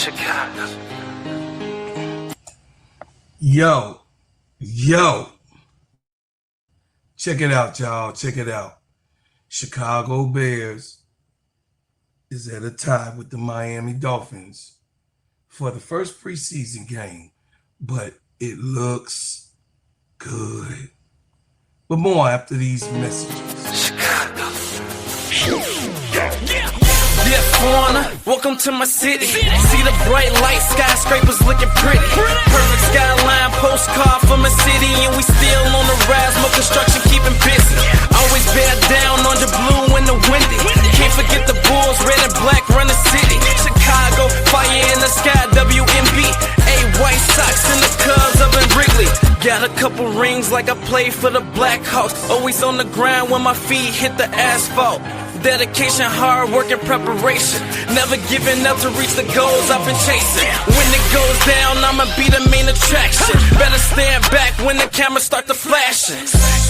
Chicago. Yo, check it out, y'all. Check it out. Chicago Bears is at a tie with the Miami Dolphins for the first preseason game, but it looks good. But more after these messages. Chicago. Yeah, foreigner, welcome to my city. See the bright light, skyscrapers looking pretty. Perfect skyline, postcard from a city, and we still on the rise, more construction keeping busy. Always bear down on the blue and the windy. Can't forget the Bulls, red and black run the city. Chicago, fire in the sky, WMB. White Sox and the Cubs up in Wrigley. Got a couple rings like I played for the Blackhawks. Always on the ground when my feet hit the asphalt. Dedication, hard work, and preparation. Never giving up to reach the goals I've been chasing. When it goes down, I'ma be the main attraction. Better stand back when the cameras start to flashing.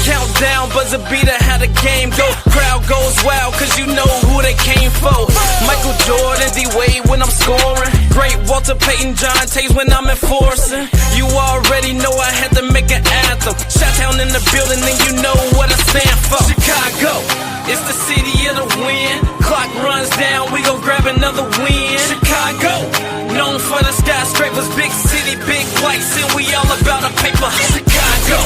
Countdown, buzzer beater, how the game go. Crowd goes wild, cause you know who they came for. Michael Jordan, D-Wade when I'm scoring. Great Walter Payton, John Tays when I'm enforcing. You already know I had to make an anthem. Shot-town in the building, and you know what I stand for. Chicago, it's the city of the win. Clock runs down, we gon' grab another win. Chicago, known for the skyscrapers, big city, big lights, and we all about the paper. Chicago,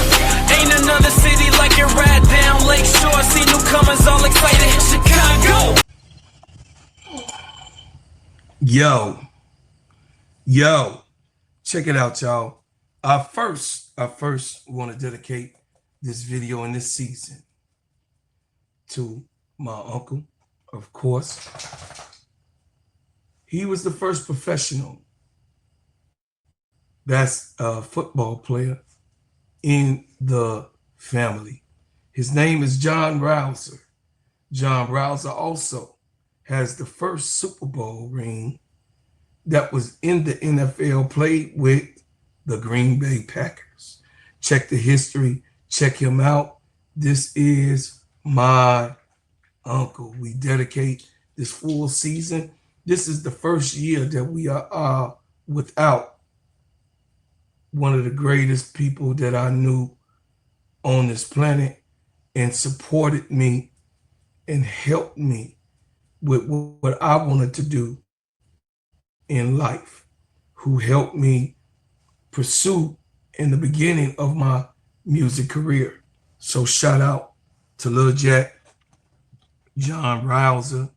ain't another city like it. Ride down Lakeshore, see newcomers all excited. Chicago. Yo, check it out, y'all. I first want to dedicate this video in this season to my uncle, of course. He was the first professional football player in the family. His name is John Rouser. John Rouser also has the first Super Bowl ring that was in the NFL, played with the Green Bay Packers. Check the history, check him out. This is my uncle. We dedicate this full season. This is the first year that we are without one of the greatest people that I knew on this planet, and supported me and helped me with what I wanted to do in life, who helped me pursue in the beginning of my music career. So shout out to Lil Jack, John Rouser.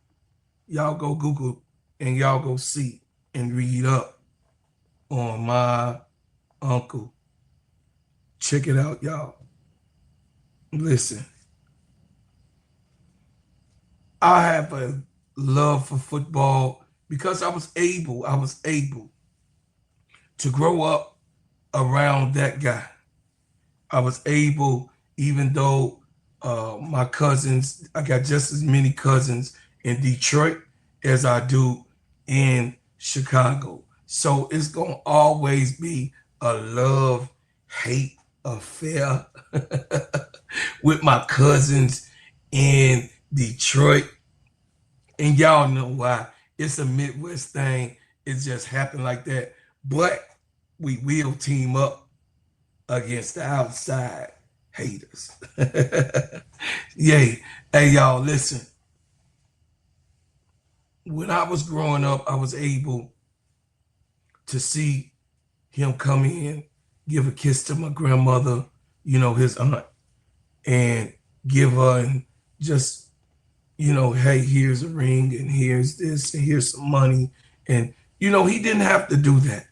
Y'all go Google and y'all go see and read up on my uncle. Check it out, y'all. Listen, I have a love for football because I was able to grow up around that guy. I was able, even though my cousins, I got just as many cousins in Detroit as I do in Chicago. So it's going to always be a love-hate affair with my cousins in Detroit. And y'all know why. It's a Midwest thing. It just happened like that. But we will team up against the outside haters. Yay. Hey, y'all, listen. When I was growing up, I was able to see him come in, give a kiss to my grandmother, you know, his aunt, and give her and just, you know, hey, here's a ring and here's this and here's some money. And, you know, he didn't have to do that.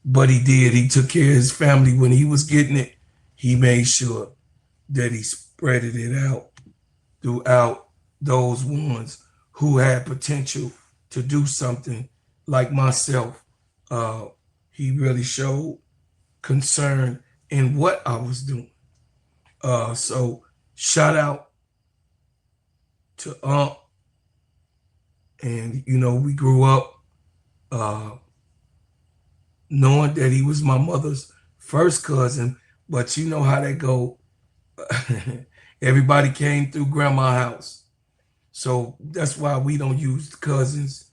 But he did. He took care of his family. When he was getting it, he made sure that he spreaded it out throughout those ones who had potential to do something like myself. He really showed concern in what I was doing. So shout out to Aunt. And, you know, we grew up knowing that he was my mother's first cousin, but you know how that go. Everybody came through grandma's house. So that's why we don't use cousins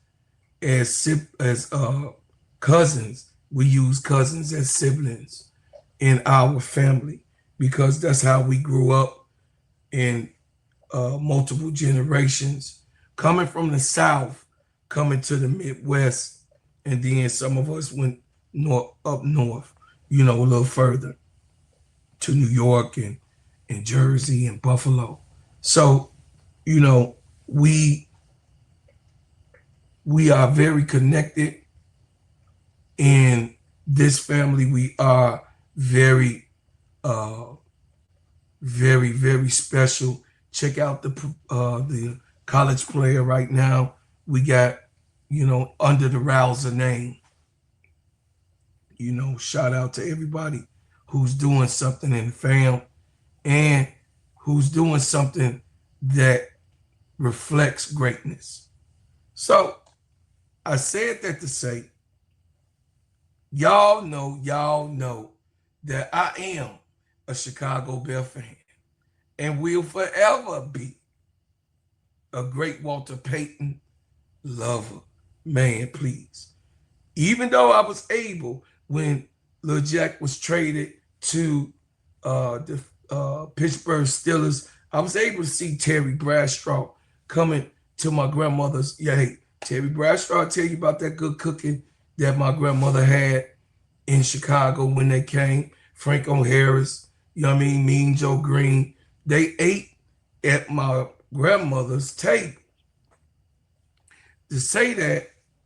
as cousins. We use cousins as siblings in our family because that's how we grew up in multiple generations, coming from the South, coming to the Midwest, and then some of us went up north, a little further to New York and Jersey and Buffalo. So, you know, we we are very connected in this family. We are very uh very special. Check out the college player right now. We got, under the Rouser name. Shout out to everybody who's doing something in the fam and who's doing something that reflects greatness. So I said that to say, y'all know that I am a Chicago Bear fan and will forever be a great Walter Payton lover. Man, please. Even though I was able, when Lil Jack was traded to the Pittsburgh Steelers, I was able to see Terry Bradshaw coming to my grandmother's. Yeah, hey, Terry Bradshaw, I'll tell you about that good cooking that my grandmother had in Chicago when they came. Frank O'Hara's, Mean Joe Green. They ate at my grandmother's table. To say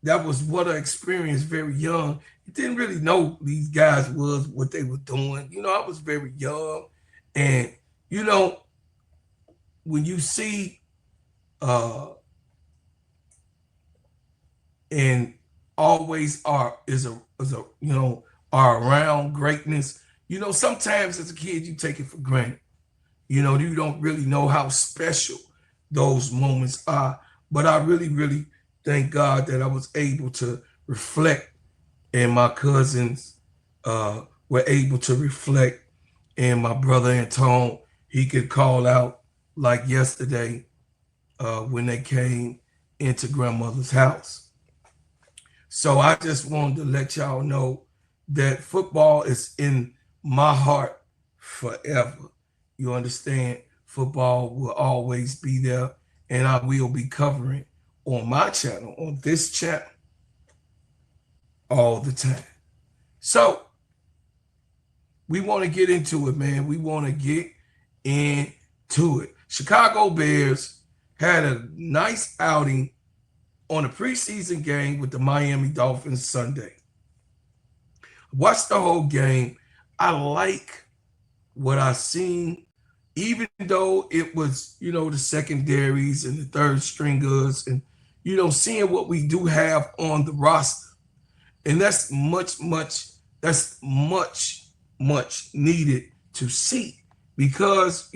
that was what I experienced very young. I didn't really know these guys was what they were doing. I was very young. And, when you see and always are around greatness, sometimes as a kid you take it for granted. You don't really know how special those moments are. But I really thank God that I was able to reflect, and my cousins were able to reflect, and my brother Antone, he could call out like yesterday when they came into grandmother's house. So I just wanted to let y'all know that football is in my heart forever. You understand? Football will always be there, and I will be covering on my channel, on this channel, all the time. So we want to get into it, man. We want to get into it. Chicago Bears had a nice outing on a preseason game with the Miami Dolphins Sunday. Watched the whole game. I like what I seen, even though it was, the secondaries and the third stringers and, seeing what we do have on the roster. And that's much needed to see because,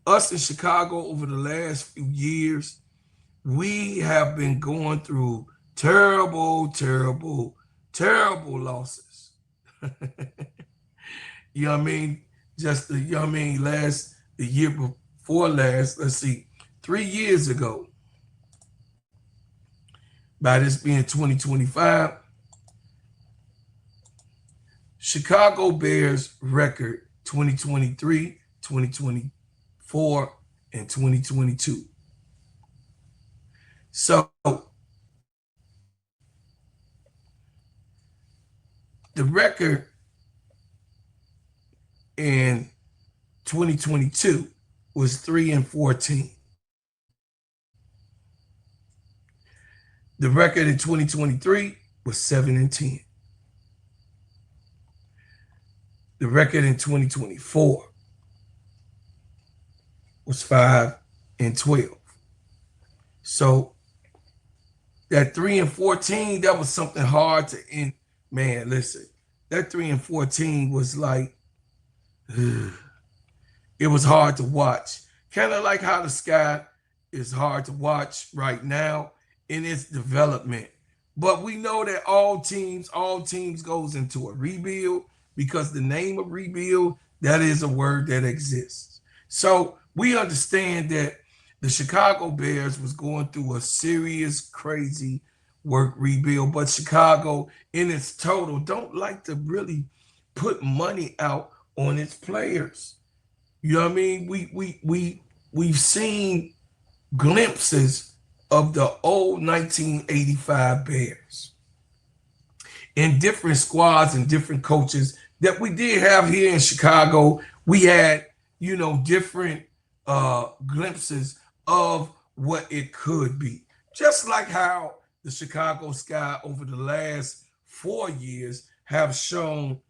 us in Chicago over the last few years, we have been going through terrible losses. You know what I mean? Just the, the year before last, let's see, 3 years ago, by this being 2025, Chicago Bears record 2023, 2024, and 2022. So the record in 2022 was 3-14. The record in 2023 was 7-10. The record in 2024 was 5-12. So that 3-14, that was something hard to end. Man, listen, that 3-14 was like, it was hard to watch. Kind of like how the Sky is hard to watch right now in its development. But we know that all teams goes into a rebuild because the name of rebuild, that is a word that exists. So we understand that the Chicago Bears was going through a serious, crazy work rebuild. But Chicago, in its total, don't like to really put money out on its players. You know what I mean? We've seen glimpses of the old 1985 Bears in different squads and different coaches that we did have here in Chicago. We had, different glimpses of what it could be. Just like how the Chicago Sky over the last 4 years have shown,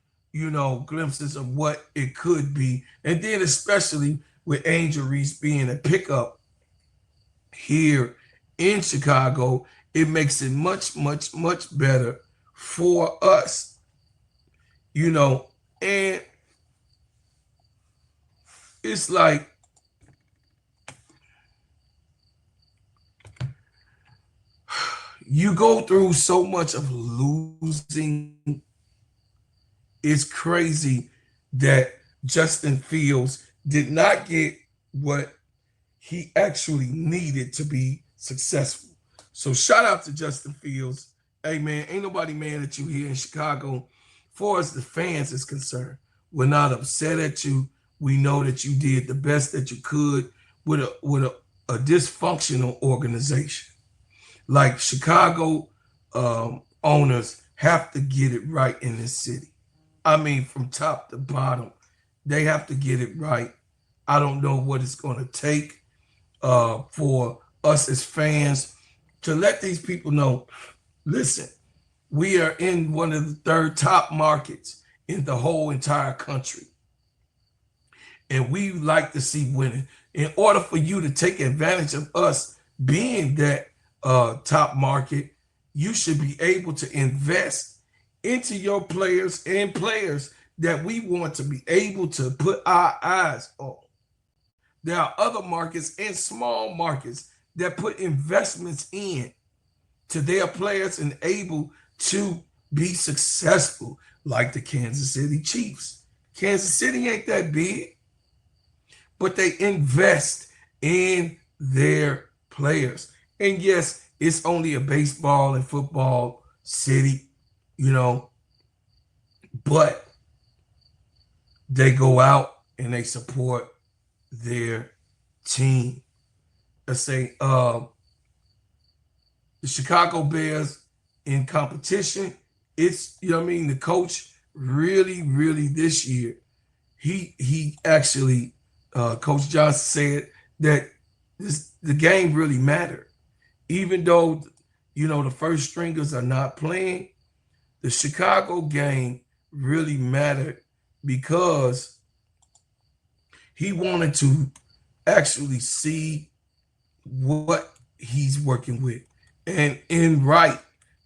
glimpses of what it could be. And then especially with Angel Reese being a pickup here in Chicago, it makes it much, much, much better for us, and it's like you go through so much of losing. It's crazy that Justin Fields did not get what he actually needed to be successful. So shout out to Justin Fields. Hey man, ain't nobody mad at you here in Chicago. Far as the fans is concerned, we're not upset at you. We know that you did the best that you could with a dysfunctional organization. Like Chicago owners have to get it right in this city. I mean, from top to bottom, they have to get it right. I don't know what it's going to take for us as fans to let these people know, listen, we are in one of the third top markets in the whole entire country. And we like to see winning. In order for you to take advantage of us being that top market, you should be able to invest into your players and players that we want to be able to put our eyes on. There are other markets and small markets that put investments in to their players and able to be successful, like the Kansas City Chiefs. Kansas City ain't that big, but they invest in their players. And yes, it's only a baseball and football city, but they go out and they support their team. Let's say the Chicago Bears in competition, it's, the coach really this year, he actually, Coach Johnson said that the game really mattered. Even though, the first stringers are not playing, the Chicago game really mattered because he wanted to actually see what he's working with. And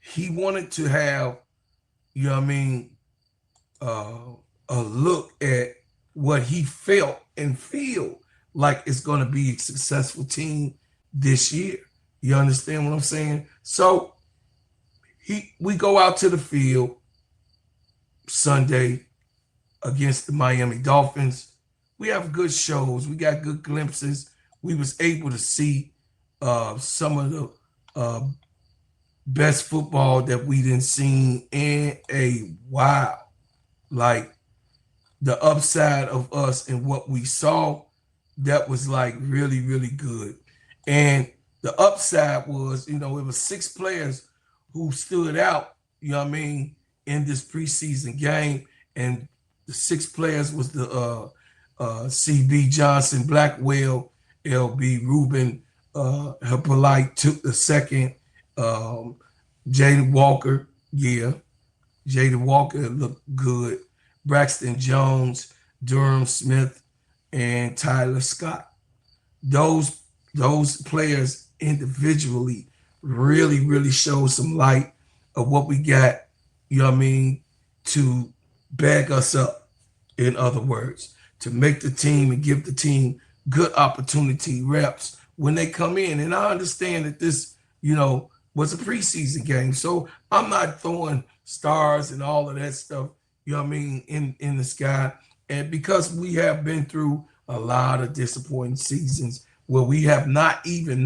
he wanted to have, a look at what he felt and feel like it's going to be a successful team this year. You understand what I'm saying? So we go out to the field Sunday against the Miami Dolphins. We have good shows. We got good glimpses. We was able to see some of the best football that we didn't see in a while. Like the upside of us and what we saw, that was like really good. And the upside was, it was 6 players who stood out, in this preseason game. And the 6 players was the CB Johnson, Blackwell, LB Rubin, Hippolyte took the second. Jaden Walker, Jaden Walker looked good. Braxton Jones, Durham Smith, and Tyler Scott. Those players individually really show some light of what we got, to back us up, in other words, to make the team and give the team good opportunity reps when they come in. And I understand that this, was a preseason game. So I'm not throwing stars and all of that stuff, in the sky. And because we have been through a lot of disappointing seasons where we have not even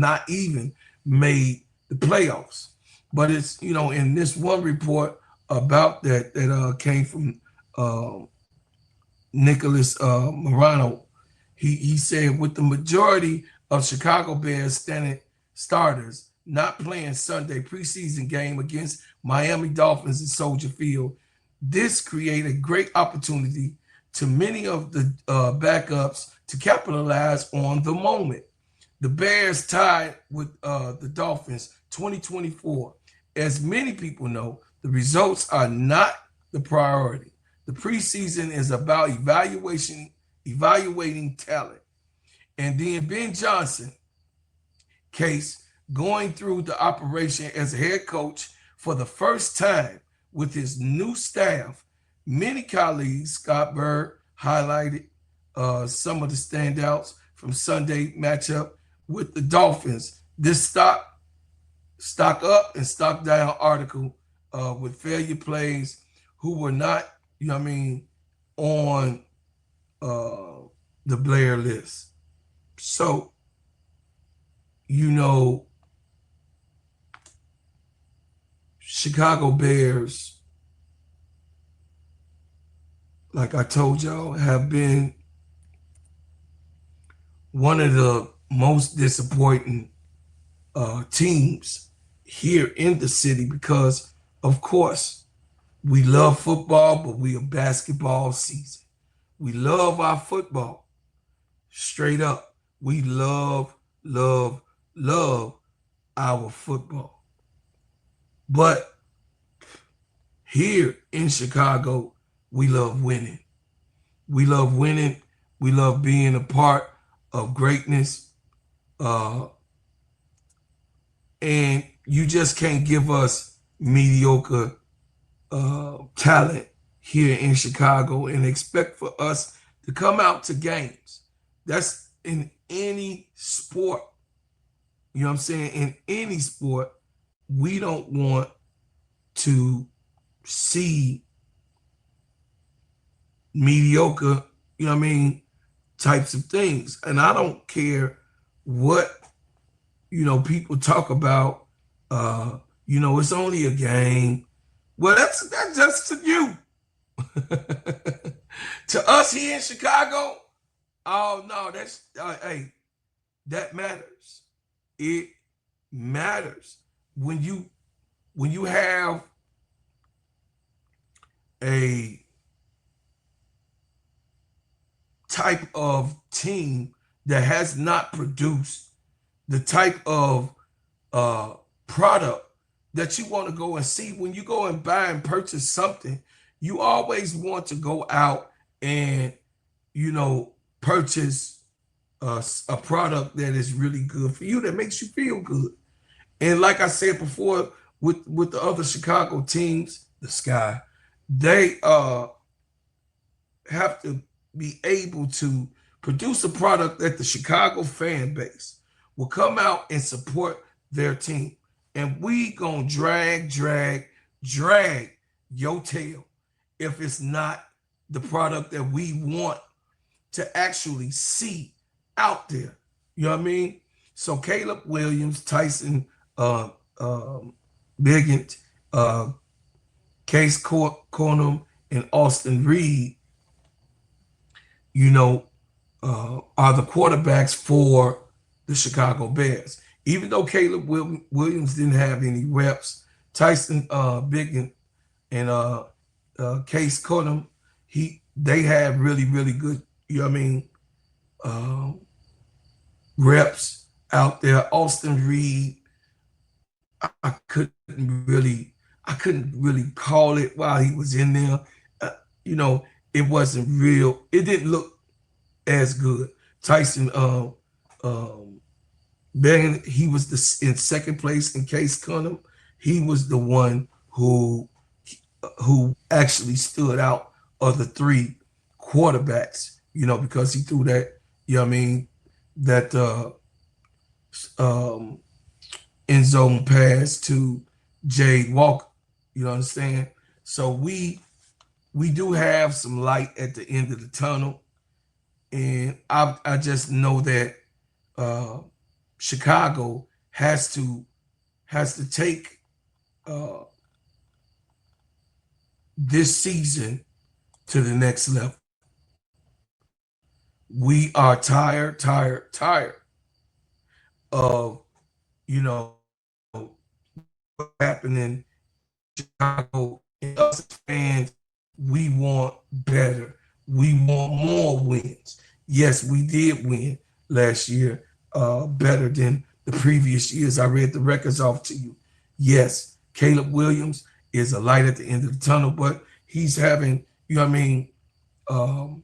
made the playoffs. But it's, in this one report about that came from uh, Nicholas Morano, he said with the majority of Chicago Bears standing starters not playing Sunday preseason game against Miami Dolphins in Soldier Field, this created great opportunity to many of the backups to capitalize on the moment. The Bears tied with the Dolphins 2024. As many people know, the results are not the priority. The preseason is about evaluating talent. And then Ben Johnson case going through the operation as a head coach for the first time with his new staff. Many colleagues, Scott Berg highlighted some of the standouts from Sunday matchup with the Dolphins. This stock up and stock down article with failure plays who were not, on the Blair list. So, Chicago Bears, like I told y'all, have been one of the most disappointing teams here in the city because, of course, we love football, but we are basketball season. We love our football. Straight up. We love our football. But here in Chicago, we love winning. We love winning. We love being a part of greatness. And you just can't give us mediocre talent here in Chicago and expect for us to come out to games. That's in any sport. You know what I'm saying? In any sport, we don't want to see mediocre, types of things. And I don't care what, people talk about, it's only a game. Well, that's just to you. To us here in Chicago, oh no, hey, that matters. It matters when you have a type of team that has not produced the type of product that you want to go and see. When you go and buy and purchase something, you always want to go out and, purchase a product that is really good for you, that makes you feel good. And like I said before, with the other Chicago teams, the Sky, they have to be able to produce a product that the Chicago fan base will come out and support their team. And we gonna drag your tail if it's not the product that we want to actually see out there. You know what I mean? So Caleb Williams, Tyson Biggett, Case Cornum, and Austin Reed, are the quarterbacks for the Chicago Bears. Even though Caleb Williams didn't have any reps, Tyson Biggett and Case Cornum, they had really, really good, reps out there. Austin Reed, I couldn't really call it while he was in there. It wasn't real. It didn't look as good. Tyson Bennett, he was in second place in Case Cunningham. He was the one who actually stood out of the three quarterbacks, because he threw that, that end zone pass to Jade Walker. You understand? So we do have some light at the end of the tunnel. And I just know that Chicago has to take uh, this season to the next level. We are tired of, you know, what's happening in Chicago. And us as fans, we want better. We want more wins. Yes, we did win last year, better than the previous years. I read the records off to you. Yes, Caleb Williams is a light at the end of the tunnel, but he's having, you know what I mean, um,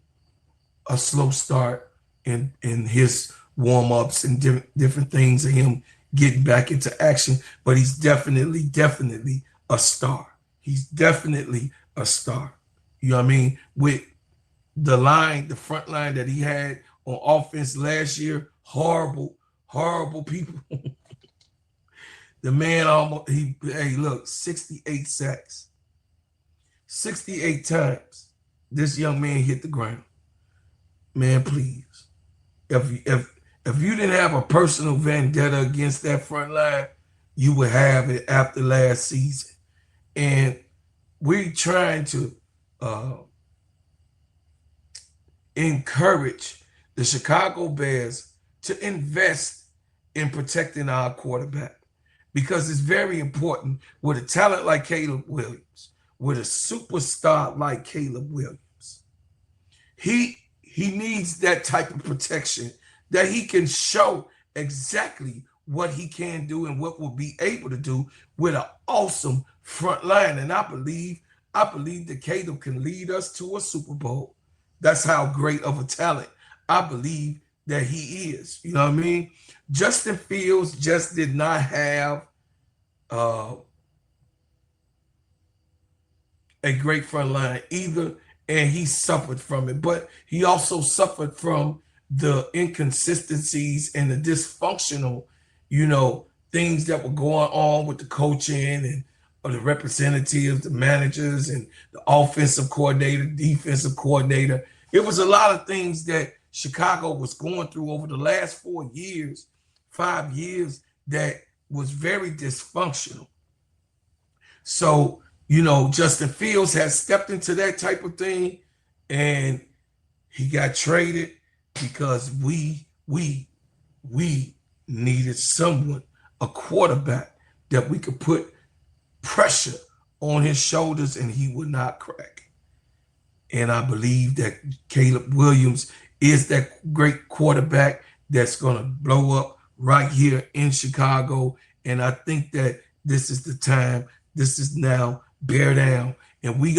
a slow start in his warm-ups and different things of him getting back into action. But he's definitely a star. He's definitely a star. You know what I mean? With the front line that he had on offense last year, horrible people. The man hey, look, 68 sacks. 68 times this young man hit the ground. Man, please. If you didn't have a personal vendetta against that front line, you would have it after last season. And we're trying to encourage the Chicago Bears to invest in protecting our quarterback, because it's very important with a talent like Caleb Williams, with a superstar like Caleb Williams. He needs that type of protection, that he can show exactly what he can do and what we'll be able to do with an awesome front line. And I believe that Caleb can lead us to a Super Bowl. That's how great of a talent I believe that he is. You know what I mean? Justin Fields just did not have a great front line either, and he suffered from it. But he also suffered from the inconsistencies and the dysfunctional, things that were going on with the coaching and the representatives, the managers, and the offensive coordinator, defensive coordinator. It was a lot of things that Chicago was going through over the last 4 years, 5 years, that was very dysfunctional. So, Justin Fields has stepped into that type of thing, and he got traded because we needed someone, a quarterback, that we could put pressure on his shoulders and he would not crack. And I believe that Caleb Williams is that great quarterback that's going to blow up right here in Chicago. And I think that this is the time. This is now. Bear down. And we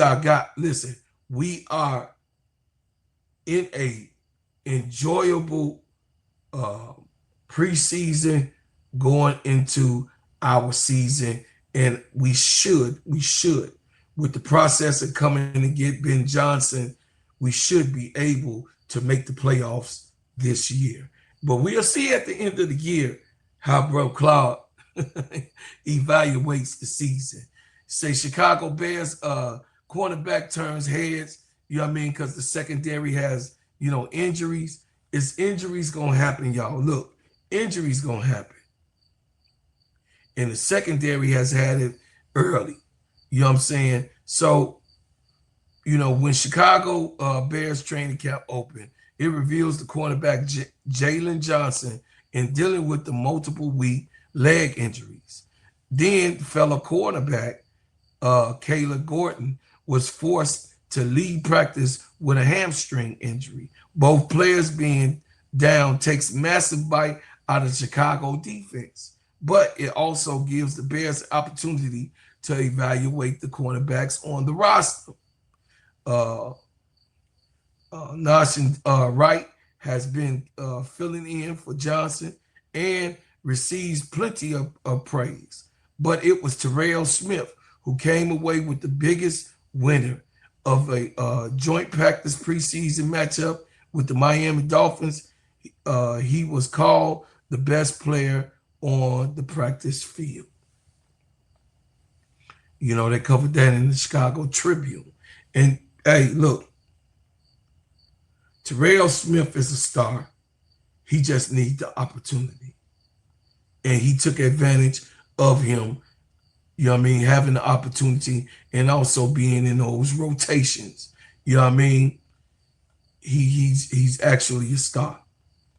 listen, we are in a enjoyable preseason going into our season. And we should, with the process of coming in and get Ben Johnson, we should be able to make the playoffs this year. But we'll see at the end of the year how Bro Claude evaluates the season. Say Chicago Bears cornerback turns heads, you know what I mean? Because the secondary has, injuries. It's injuries going to happen, y'all. Look, injuries going to happen. And the secondary has had it early. You know what I'm saying? So, when Chicago Bears training camp open, it reveals the cornerback Jalen Johnson in dealing with the multiple week leg injuries. Then fellow cornerback Kayla Gordon was forced to leave practice with a hamstring injury. Both players being down takes massive bite out of the Chicago defense, but it also gives the Bears the opportunity to evaluate the cornerbacks on the roster. Nashin Wright has been filling in for Johnson and receives plenty of praise, but it was Terrell Smith who came away with the biggest winner of a joint practice preseason matchup with the Miami Dolphins. He was called the best player on the practice field. They covered that in the Chicago Tribune. And hey, look, Terrell Smith is a star. He just needs the opportunity. And he took advantage of him, You know what I mean? Having the opportunity and also being in those rotations. You know what I mean? He's actually a star.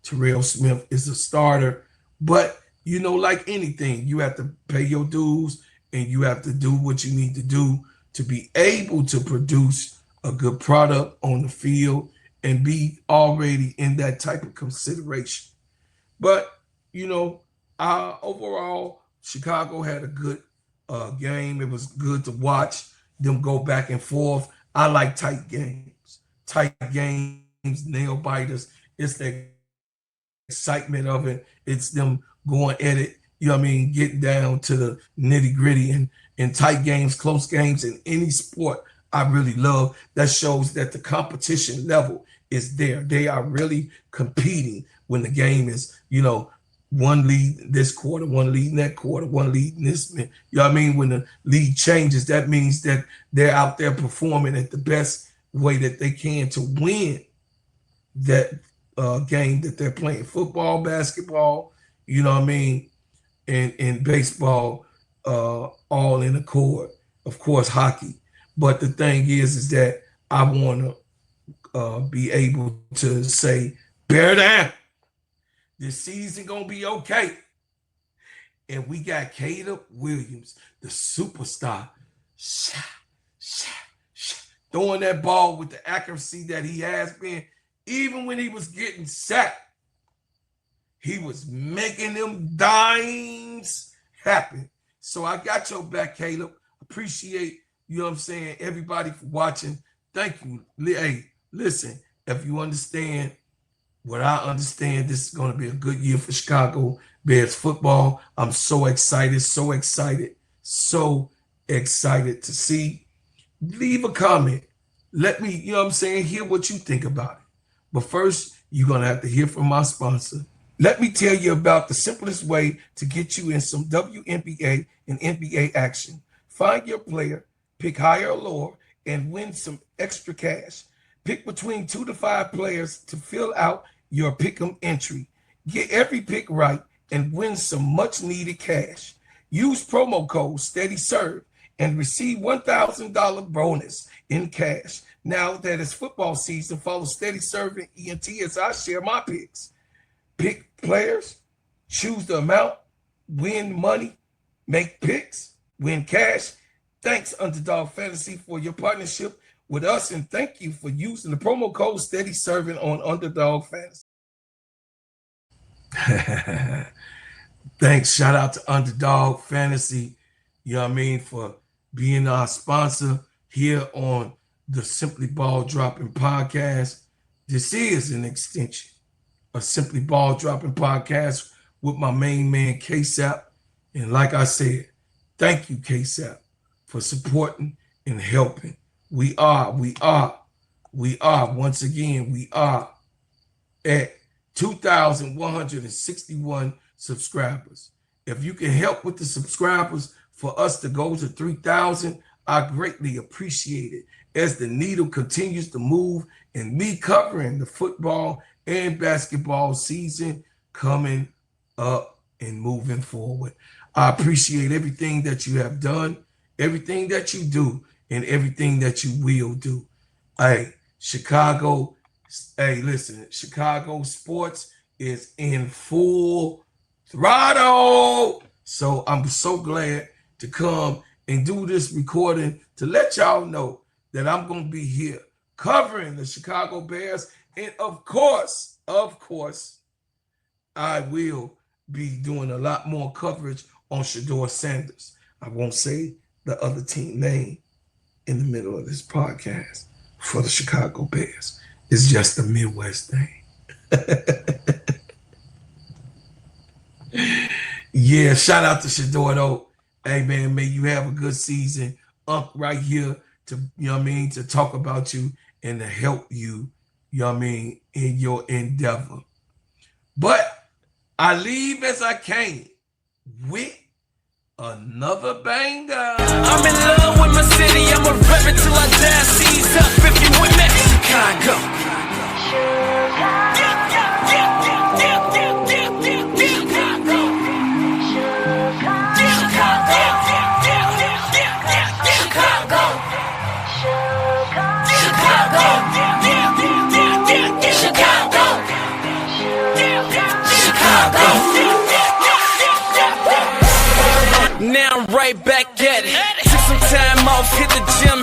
Terrell Smith is a starter, but you know, like anything, you have to pay your dues and you have to do what you need to do to be able to produce a good product on the field and be already in that type of consideration. But you know, overall, Chicago had a good game. It was good to watch them go back and forth. I like tight games. Tight games, nail biters. It's the excitement of it. It's them going at it. You know what I mean? Getting down to the nitty gritty and tight games, close games in any sport. I really love that. Shows that the competition level is there. They are really competing when the game is, you know, one lead this quarter, one lead that quarter, one lead in this. You know what I mean? When the lead changes, that means that they're out there performing at the best way that they can to win that game that they're playing. Football, basketball, you know what I mean, and baseball, all in accord. Of course, hockey. But the thing is that I want to be able to say, bear down. This season gonna be okay. And we got Caleb Williams, the superstar, throwing that ball with the accuracy that he has been. Even when he was getting sacked, he was making them dimes happen. So I got your back, Caleb. Appreciate, you know what I'm saying, everybody for watching. Thank you. Hey, listen, if you understand what I understand, this is going to be a good year for Chicago Bears football. I'm so excited, so excited, so excited to see. Leave a comment. Let me, you know what I'm saying, hear what you think about it. But first, you're going to have to hear from my sponsor. Let me tell you about the simplest way to get you in some WNBA and NBA action. Find your player, pick higher or lower, and win some extra cash. Pick between 2 to 5 players to fill out your pick'em entry. Get every pick right and win some much needed cash. Use promo code STEADYSERV and receive $1,000 bonus in cash. Now that it's football season, follow STEADYSERV and ENT as I share my picks. Pick players, choose the amount, win money, make picks, win cash. Thanks, Underdog Fantasy, for your partnership with us, and thank you for using the promo code STEADYSERV on Underdog Fantasy. Thanks. Shout out to Underdog Fantasy, you know what I mean, for being our sponsor here on the Simply Ball Dropping podcast. This is an extension of Simply Ball Dropping podcast with my main man, KEYSHA. And like I said, thank you, KEYSHA, for supporting and helping. We are, once again, we are at 2,161 subscribers. If you can help with the subscribers for us to go to 3,000, I greatly appreciate it as the needle continues to move and me covering the football and basketball season coming up and moving forward. I appreciate everything that you have done, everything that you do, and everything that you will do. Hey, Chicago, hey, listen, Chicago sports is in full throttle. So I'm so glad to come and do this recording to let y'all know that I'm going to be here covering the Chicago Bears. And of course, I will be doing a lot more coverage on Shedeur Sanders. I won't say the other team name in the middle of this podcast for the Chicago Bears. It's just a Midwest thing. Yeah, shout out to Shedeur though. Hey man, may you have a good season. Right here to, you know what I mean, to talk about you and to help you, you know what I mean, in your endeavor. But I leave as I came with another banger. I'm in love with my city, I'm a rep it till I die. Seize up if you with me, Chicago. right back at it. Took some time off, hit the gym,